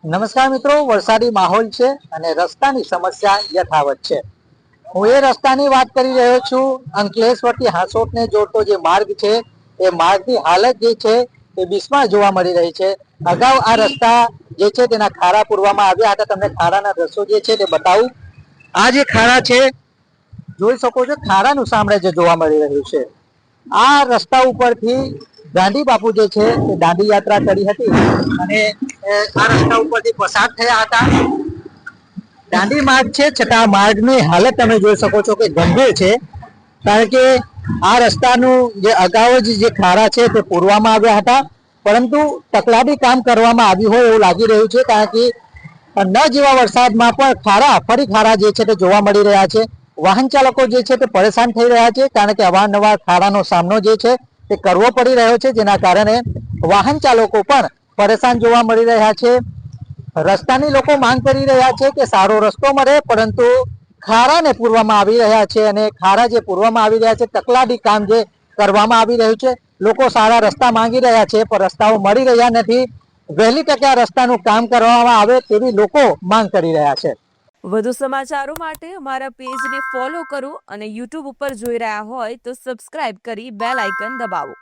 નમસ્કાર મિત્રો, વરસાદી માહોલ છે અને રસ્તાની સમસ્યા યથાવત છે। હું એ રસ્તાની વાત કરી રહ્યો છું। અંકલેશ્વરથી હાંસોટને જોડતો જે માર્ગ છે એ માર્ગની હાલત જે છે એ બિસ્માર જોવા મળી રહી છે। અગાઉ આ રસ્તા જે છે તેના ખાડા પૂરવામાં આવ્યા હતા। તમને ખાડાના દ્રશ્યો જે છે તે બતાવું। આ જે ખાડા છે જોઈ શકો છો, ખાડાનું સામ્રાજ્ય જોવા મળી રહ્યું છે। આ રસ્તા ઉપરથી ગાંધી બાપુ જે છે તે દાંડી યાત્રા કરી હતી અને આ રસ્તા ઉપરથી પસાર થયા હતા। દાંડી માર્ગ છે છતાં માર્ગની હાલત તમે જોઈ શકો છો કે ગંભીર છે, કારણ કે આ રસ્તાનું જે અગાઉ જ જે ખાડા છે તે પૂરવામાં આવ્યા હતા, પરંતુ તકલાદી કામ કરવામાં આવ્યું હોય એવું લાગી રહ્યું છે, કારણ કે ન જેવા વરસાદમાં પણ ફરી ખાડા જે છે તે જોવા મળી રહ્યા છે। વાહન ચાલકો જે છે તે પરેશાન થઈ રહ્યા છે, કારણ કે અવારનવાર ખાડાનો સામનો જે છે તે કરવો પડી રહ્યો છે, જેના કારણે વાહન ચાલકો પણ પરેશાન જોવા મળી રહ્યા છે। રસ્તાની લોકો માંગ કરી રહ્યા છે કે સારો રસ્તો મળે, પરંતુ ખાડાને પૂરવામાં આવી રહ્યા છે અને ખાડા જે પૂરવામાં આવી રહ્યા છે, તકલાદી કામ જે કરવામાં આવી રહ્યું છે। લોકો સારા રસ્તા માંગી રહ્યા છે પણ રસ્તાઓ મળી રહ્યા નથી। વહેલી તકે આ રસ્તાનું કામ કરવામાં આવે તેવી લોકો માંગ કરી રહ્યા છે। વધુ સમાચારો માટે અમારા પેજને ફોલો કરો અને YouTube ઉપર જોઈ રહ્યા હોય તો સબસ્ક્રાઇબ કરી બેલ આઇકન દબાવો।